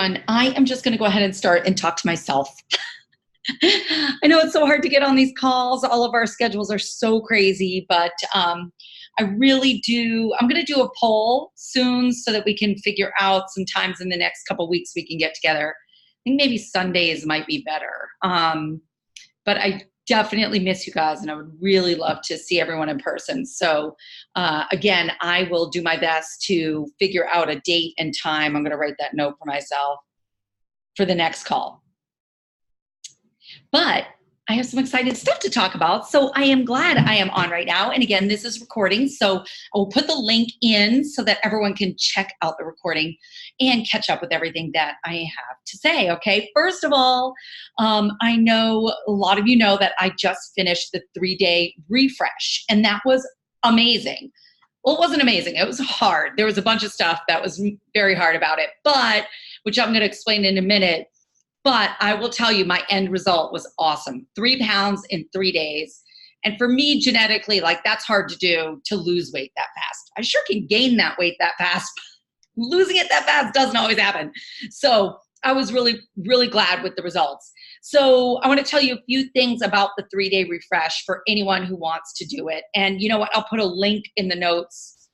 And I am just going to go ahead and start and talk to myself. I know it's so hard to get on these calls. All of our schedules are so crazy, but I really do. I'm going to do a poll soon so that we can figure out some times in the next couple weeks we can get together. I think maybe Sundays might be better. But I definitely miss you guys, and I would really love to see everyone in person. So again, I will do my best to figure out a date and time. I'm going to write that note for myself for the next call. But I have some exciting stuff to talk about. So I am glad I am on right now. And again, this is recording. So I will put the link in so that everyone can check out the recording and catch up with everything that I have to say. Okay. First of all, I know a lot of you know that I just finished the 3-day refresh, and that was amazing. Well, it wasn't amazing. It was hard. There was a bunch of stuff that was very hard about it, but which I'm going to explain in a minute. But I will tell you, my end result was awesome. 3 pounds in 3 days. And for me, genetically, like, that's hard to do, to lose weight that fast. I sure can gain that weight that fast. Losing it that fast doesn't always happen. So I was really, really glad with the results. So I want to tell you a few things about the 3-day refresh for anyone who wants to do it. And you know what? I'll put a link in the notes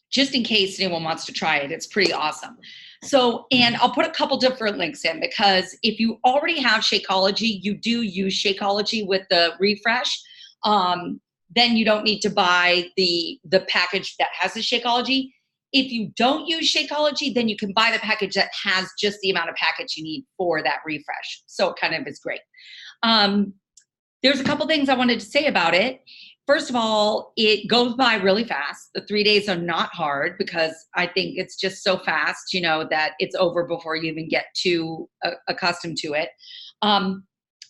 just in case anyone wants to try it. It's pretty awesome. So, and I'll put a couple different links in, because if you already have Shakeology, you do use Shakeology with the refresh, then you don't need to buy the package that has the Shakeology. If you don't use Shakeology, then you can buy the package that has just the amount of package you need for that refresh. So it kind of is great. There's a couple things I wanted to say about it. First of all, it goes by really fast. The 3 days are not hard, because I think it's just so fast, you know, that it's over before you even get too accustomed to it. I'm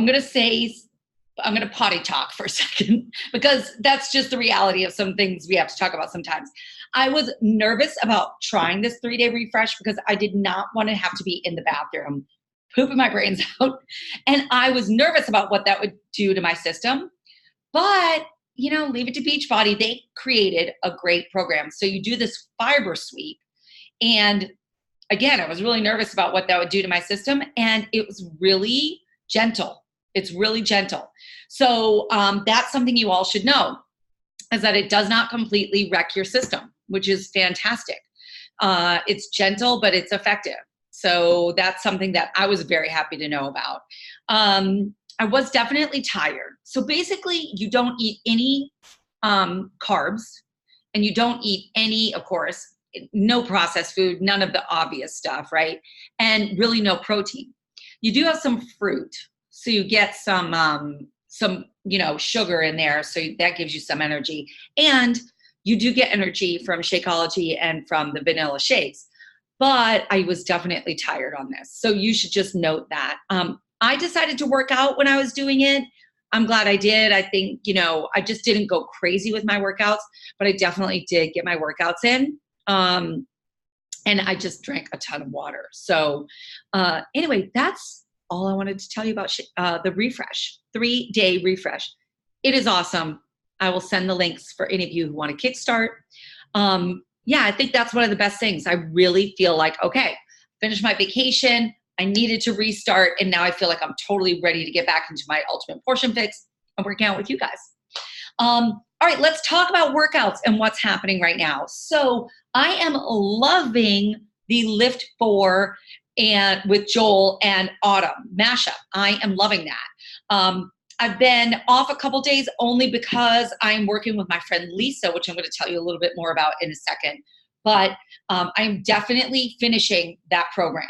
going to potty talk for a second, because that's just the reality of some things we have to talk about sometimes. I was nervous about trying this 3-day refresh because I did not want to have to be in the bathroom pooping my brains out. And I was nervous about what that would do to my system. But you know, leave it to Beachbody. They created a great program. So you do this fiber sweep. And again, I was really nervous about what that would do to my system. And it was really gentle. It's really gentle. So that's something you all should know, is that it does not completely wreck your system, which is fantastic. It's gentle, but it's effective. So that's something that I was very happy to know about. I was definitely tired. So basically, you don't eat any carbs, and you don't eat any, of course, no processed food, none of the obvious stuff, right? And really no protein. You do have some fruit, so you get some sugar in there, so that gives you some energy. And you do get energy from Shakeology and from the vanilla shakes. But I was definitely tired on this, so you should just note that. I decided to work out when I was doing it. I'm glad I did. I think, I just didn't go crazy with my workouts, but I definitely did get my workouts in. And I just drank a ton of water. So anyway, that's all I wanted to tell you about the refresh, 3-day refresh. It is awesome. I will send the links for any of you who want to kickstart. I think that's one of the best things. I really feel like, okay, finished my vacation. I needed to restart, and now I feel like I'm totally ready to get back into my Ultimate Portion Fix and working out with you guys. All right, let's talk about workouts and what's happening right now. So I am loving the Lift 4 and with Joel and Autumn mashup. I am loving that. I've been off a couple days only because I'm working with my friend Lisa, which I'm going to tell you a little bit more about in a second. But I'm definitely finishing that program.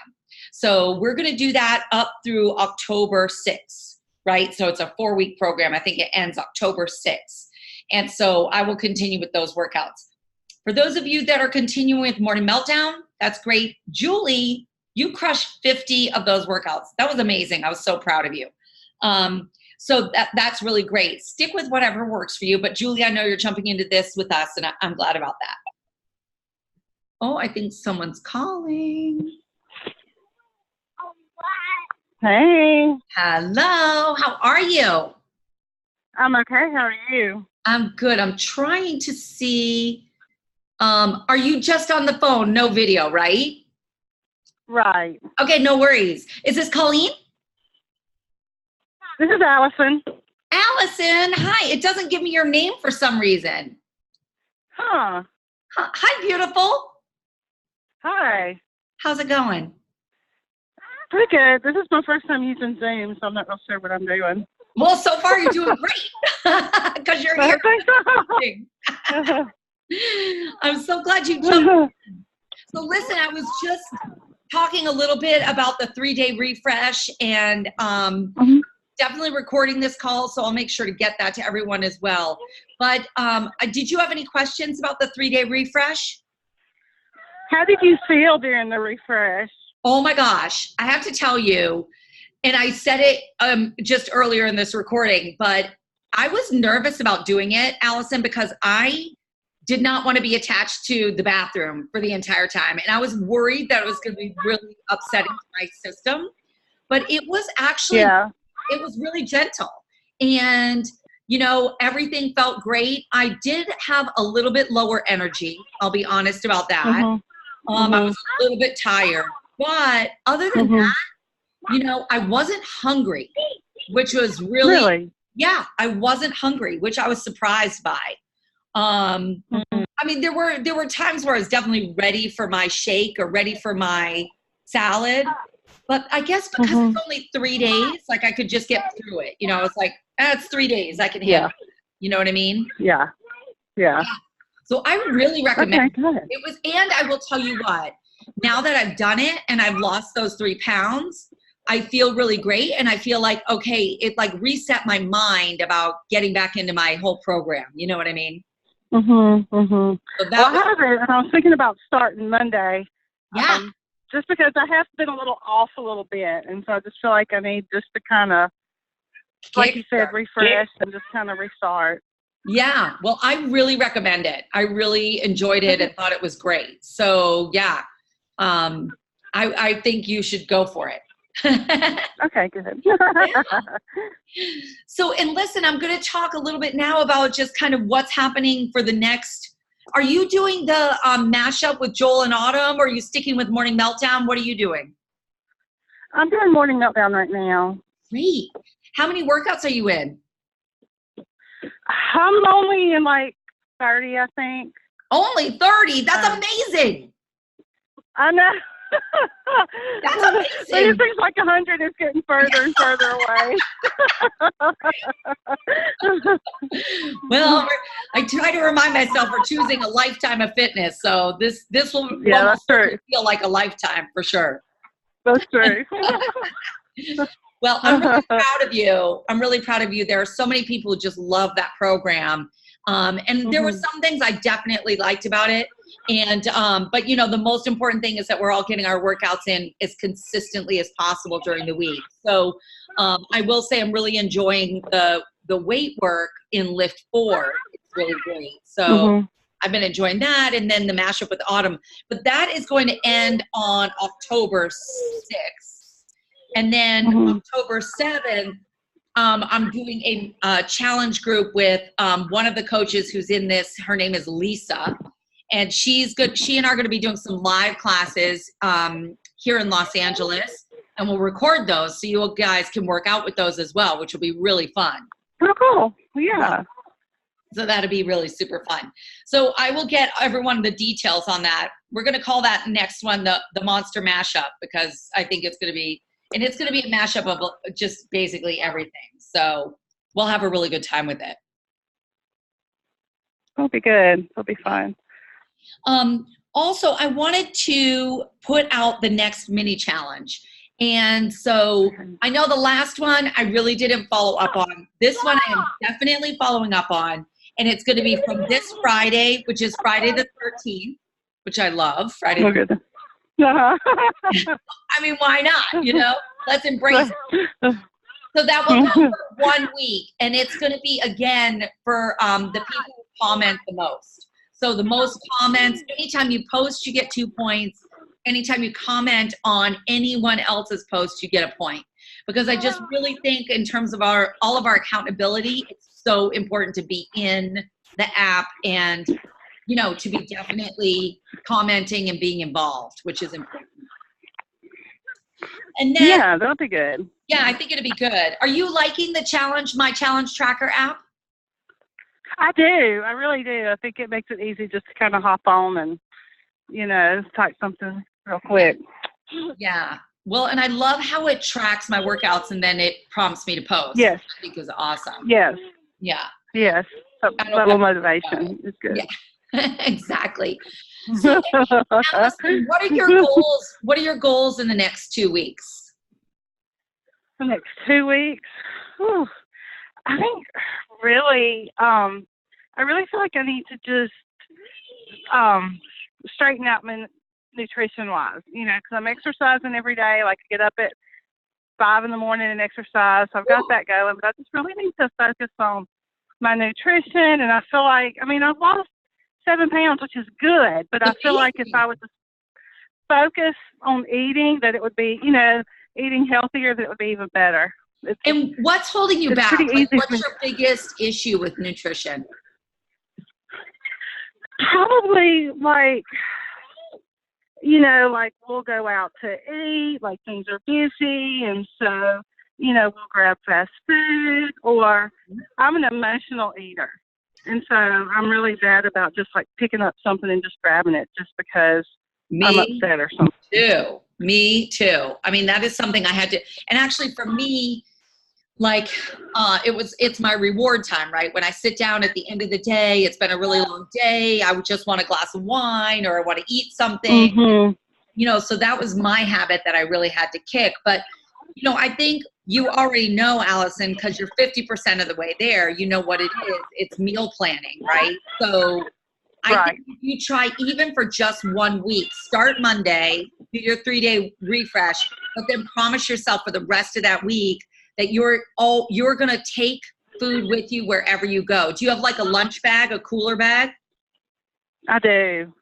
So we're going to do that up through October 6th, right? So it's a 4-week program. I think it ends October 6th. And so I will continue with those workouts. For those of you that are continuing with Morning Meltdown, that's great. Julie, you crushed 50 of those workouts. That was amazing. I was so proud of you. So that's really great. Stick with whatever works for you. But Julie, I know you're jumping into this with us, and I'm glad about that. Oh, I think someone's calling. Hey. Hello. How are you? I'm okay. How are you? I'm good. I'm trying to see. Are you just on the phone? No video, right? Right. Okay, no worries. Is this Colleen? This is Allison. Allison, hi. It doesn't give me your name for some reason. Huh. Hi, beautiful. Hi. How's it going? Pretty good. This is my first time using Zoom, so I'm not real sure what I'm doing. Well, so far you're doing great because you're I here. think so. I'm so glad you jumped. So listen, I was just talking a little bit about the 3-day refresh and definitely recording this call, so I'll make sure to get that to everyone as well. But did you have any questions about the 3-day refresh? How did you feel during the refresh? Oh my gosh, I have to tell you, and I said it just earlier in this recording, but I was nervous about doing it, Allison, because I did not want to be attached to the bathroom for the entire time. And I was worried that it was going to be really upsetting to my system. But it was actually, it was really gentle. And, you know, everything felt great. I did have a little bit lower energy. I'll be honest about that. I was a little bit tired. But other than that, you know, I wasn't hungry, which was really, yeah, I wasn't hungry, which I was surprised by. I mean, there were times where I was definitely ready for my shake or ready for my salad, but I guess because it's only 3 days, like I could just get through it. You know, it's like, it's 3 days, I can handle it. You know what I mean? Yeah. So I would really recommend it. It was, and I will tell you what, now that I've done it and I've lost those 3 pounds, I feel really great. And I feel like, okay, it like reset my mind about getting back into my whole program. You know what I mean? So Well, I have it, and I was thinking about starting Monday. Yeah. Just because I have been a little off a little bit, and so I just feel like I need just to kind of, like you said, refresh and just kind of restart. Yeah. Well, I really recommend it. I really enjoyed it and thought it was great. So yeah, I think you should go for it. Okay, good. So, and listen, I'm going to talk a little bit now about just kind of what's happening for the next. Are you doing the mashup with Joel and Autumn, or are you sticking with Morning Meltdown? What are you doing? I'm doing Morning Meltdown right now. Great. How many workouts are you in? I'm only in like 30, I think. Only 30? That's amazing. I know. That's amazing. It seems like 100 is getting further and further away. Well, I try to remind myself we're choosing a lifetime of fitness, so this will that's true. Feel like a lifetime for sure. That's true. Well, I'm really proud of you. I'm really proud of you. There are so many people who just love that program. And there were some things I definitely liked about it. And, but you know, the most important thing is that we're all getting our workouts in as consistently as possible during the week. So I will say I'm really enjoying the weight work in Lift 4. It's really great. So I've been enjoying that. And then the mashup with Autumn, but that is going to end on October 6th. And then October 7th, I'm doing a challenge group with one of the coaches who's in this. Her name is Lisa, and she's good. She and I are going to be doing some live classes here in Los Angeles, and we'll record those so you guys can work out with those as well, which will be really fun. Oh, cool. Yeah. So that'll be really super fun. So I will get everyone the details on that. We're going to call that next one the Monster Mashup, because I think it's going to be. And it's going to be a mashup of just basically everything. So we'll have a really good time with it. It'll be good. It'll be fun. Also, I wanted to put out the next mini challenge. And so I know the last one I really didn't follow up on. This one I am definitely following up on. And it's going to be from this Friday, which is Friday the 13th, which I love. Friday the 13th. I mean, why not? You know, let's embrace it. So that will go for 1 week, and it's going to be again for the people who comment the most. So the most comments, anytime you post, you get 2 points. Anytime you comment on anyone else's post, you get a point. Because I just really think in terms of all of our accountability, it's so important to be in the app and you know, to be definitely commenting and being involved, which is important. And then, Yeah, that'll be good. yeah, I think it'll be good. Are you liking the challenge, My Challenge Tracker app? I do. I really do. I think it makes it easy just to kind of hop on and, type something real quick. Yeah. Well, and I love how it tracks my workouts and then it prompts me to post. Yes. I think is awesome. Yes. Yeah. Yes. A little motivation is good. Yeah. Exactly. So, Allison, what are your goals? What are your goals in the next 2 weeks? The next 2 weeks? Whew, I think really, I really feel like I need to just straighten out my nutrition wise, because I'm exercising every day. Like I get up at 5 in the morning and exercise. So I've got that going, but I just really need to focus on my nutrition. And I feel like, I've lost 7 pounds, which is good, but I feel like if I would just focus on eating, that it would be, eating healthier, that it would be even better. And what's holding you back? Pretty easy what's your biggest issue with nutrition? Probably like we'll go out to eat, like things are busy, and so, we'll grab fast food, or I'm an emotional eater. And so I'm really bad about just like picking up something and just grabbing it just because I'm upset or something. Me too. That is something I had to, and actually for me, like, it's my reward time, right? When I sit down at the end of the day, it's been a really long day. I would just want a glass of wine or I want to eat something, so that was my habit that I really had to kick. But, I think you already know, Allison, because you're 50% of the way there, you know what it is. It's meal planning, right? So I think if you try even for just 1 week, start Monday, do your 3-day refresh, but then promise yourself for the rest of that week that you're going to take food with you wherever you go. Do you have like a lunch bag, a cooler bag? I do.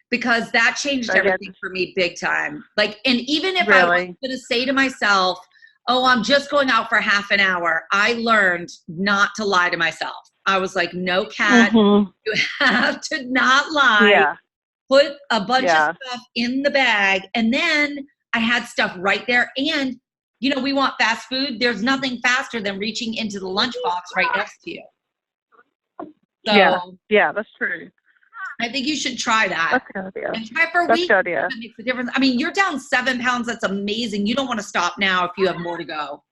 Because that changed everything for me big time. Like, and even if I was going to say to myself, oh, I'm just going out for half an hour, I learned not to lie to myself. I was like, no, Kat, you have to not lie. Yeah. Put a bunch of stuff in the bag. And then I had stuff right there. And, we want fast food. There's nothing faster than reaching into the lunchbox right next to you. So, yeah, that's true. I think you should try that. That's a good idea. And try for a week. That makes a difference. You're down 7 pounds. That's amazing. You don't want to stop now if you have more to go.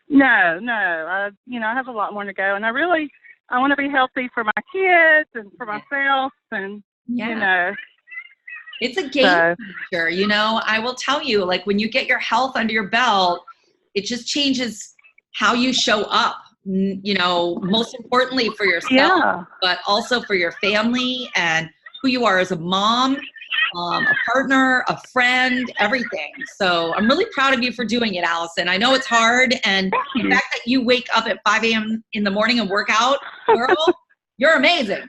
No. I have a lot more to go. And I want to be healthy for my kids and for myself. And, It's a game changer. I will tell you, like when you get your health under your belt, it just changes how you show up. Most importantly for yourself, but also for your family and who you are as a mom, a partner, a friend, everything. So I'm really proud of you for doing it, Allison. I know it's hard. And the fact that you wake up at 5 a.m. in the morning and work out, girl, you're amazing.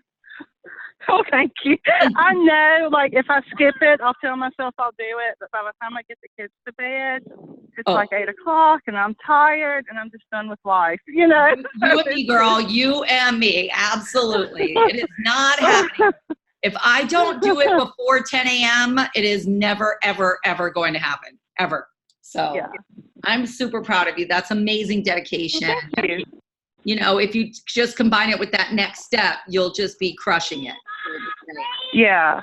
Oh, thank you. I know, like, if I skip it, I'll tell myself I'll do it. But by the time I get the kids to bed, it's like 8 o'clock, and I'm tired, and I'm just done with life, You and me, girl. You and me. Absolutely. It is not happening. If I don't do it before 10 a.m., it is never, ever, ever going to happen. Ever. So I'm super proud of you. That's amazing dedication. Well, thank you. If you just combine it with that next step, you'll just be crushing it. Yeah.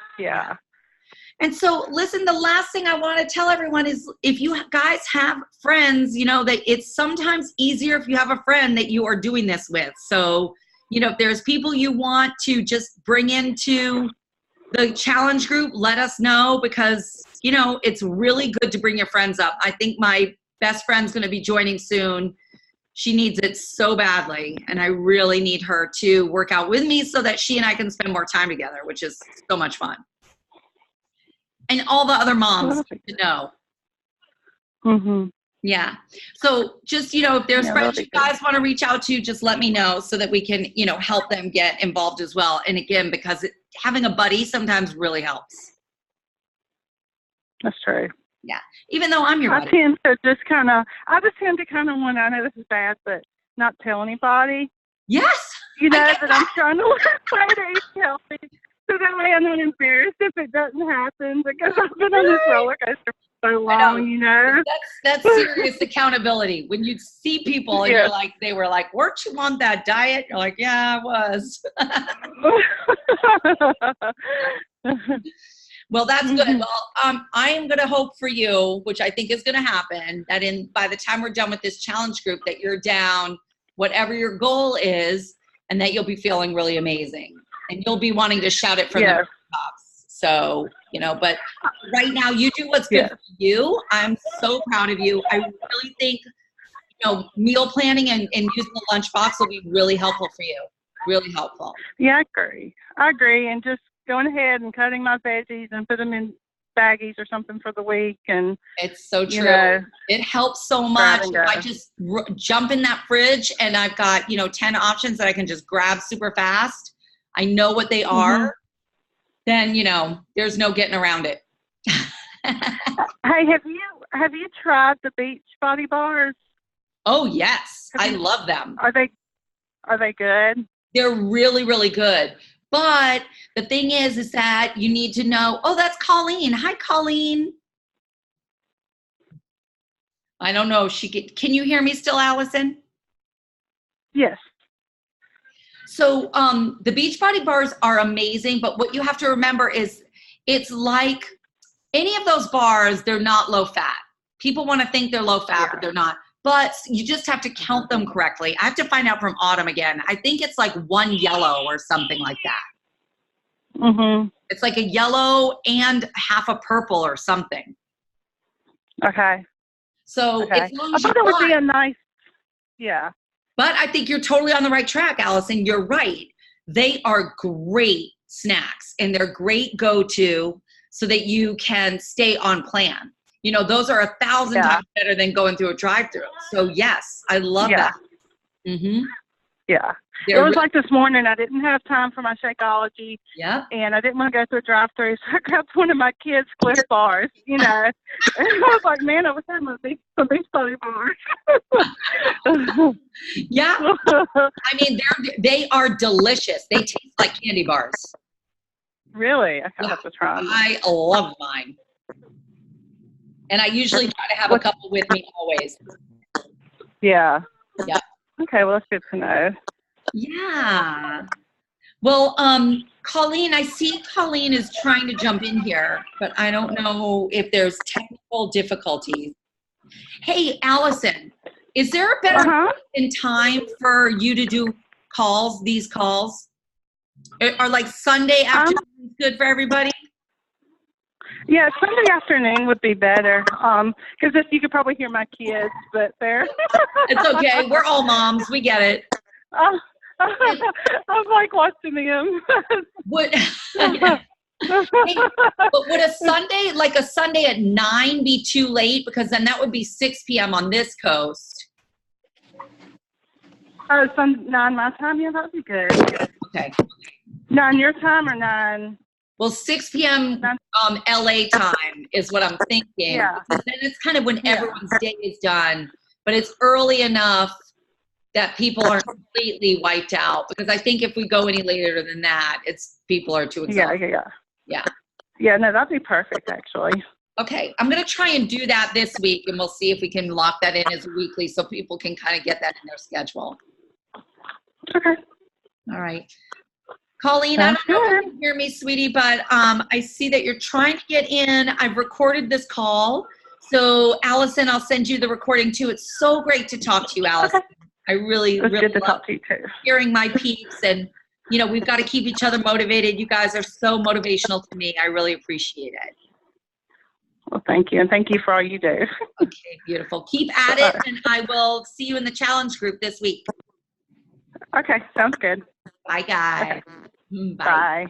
And so, listen, the last thing I want to tell everyone is if you guys have friends, that it's sometimes easier if you have a friend that you are doing this with. So, if there's people you want to just bring into the challenge group, let us know because, it's really good to bring your friends up. I think my best friend's going to be joining soon. She needs it so badly, and I really need her to work out with me so that she and I can spend more time together, which is so much fun. And all the other moms need to know. Yeah. So just, if there's friends you guys want to reach out to, just let me know so that we can, help them get involved as well. And again, because having a buddy sometimes really helps. That's true. Yeah. Even though I'm your buddy. I tend to kind of want to, I know this is bad, but not tell anybody. Yes. That I'm trying to try to eat healthy. So that way I'm not embarrassed if it doesn't happen because I've been on this roller coaster for so I know. long, you know. That's serious accountability. When you see people and you're like, they were like, weren't you on that diet? You're like, yeah, I was. Well, that's good. Well, I am going to hope for you, which I think is going to happen, that by the time we're done with this challenge group, that you're down whatever your goal is, and that you'll be feeling really amazing, and you'll be wanting to shout it from the rooftops. So, but right now you do what's good for you. I'm so proud of you. I really think, meal planning and using the lunchbox will be really helpful for you. Really helpful. Yeah, I agree. And just going ahead and cutting my veggies and put them in baggies or something for the week. And it's so true. It helps so much. If I just jump in that fridge and I've got, 10 options that I can just grab super fast. I know what they are. Then, there's no getting around it. Hey, have you tried the Beachbody bars? Oh, yes. I love them. Are they good? They're really, really good. But the thing is that you need to know, oh, that's Colleen. Hi, Colleen. I don't know. Can you hear me still, Allison? Yes. So the Beachbody bars are amazing, but what you have to remember is it's like any of those bars, they're not low fat. People want to think they're low fat, but they're not. But you just have to count them correctly. I have to find out from Autumn again. I think it's like one yellow or something like that. It's like a yellow and half a purple or something. Okay. So as long as I thought it would be a nice, But I think you're totally on the right track, Allison. You're right. They are great snacks, and they're great go-to so that you can stay on plan. Those are 1,000 times better than going through a drive-through. So yes, I love that. Yeah. It was like this morning, I didn't have time for my Shakeology. Yeah. And I didn't want to go through a drive-through, so I grabbed one of my kids' Cliff bars, And I was like, man, I wish I had some Beachbody bars. Yeah. I mean, they are delicious. They taste like candy bars. Really? I have to try them. I love mine. And I usually try to have a couple with me always. Yeah. Yeah. Okay, well, that's good to know. Yeah. Well, Colleen, I see Colleen is trying to jump in here, but I don't know if there's technical difficulties. Hey, Allison, is there a better point in time for you to do these calls? Are like Sunday afternoons good for everybody? Yeah, Sunday afternoon would be better. Because you could probably hear my kids, but they're. It's okay. We're all moms. We get it. I'm like watching them. But would a Sunday at 9 be too late? Because then that would be 6 p.m. on this coast. Oh, 9 my time? Yeah, that would be good. Okay. 9 your time or 9? Well, 6 p.m. LA time is what I'm thinking. Yeah. Then it's kind of when everyone's day is done, but it's early enough that people aren't completely wiped out. Because I think if we go any later than that, people are too exhausted. Yeah. Yeah, no, that'd be perfect, actually. Okay, I'm going to try and do that this week, and we'll see if we can lock that in as weekly so people can kind of get that in their schedule. Okay. All right. Colleen, I don't know if you can hear me, sweetie, but I see that you're trying to get in. I've recorded this call. So, Allison, I'll send you the recording, too. It's so great to talk to you, Allison. Okay. I really good to love talk to you, too. Hearing my peeps, and, we've got to keep each other motivated. You guys are so motivational to me. I really appreciate it. Well, thank you, and thank you for all you do. Okay, beautiful. Keep at it, and I will see you in the challenge group this week. Okay, sounds good. Bye, guys. Okay. Bye.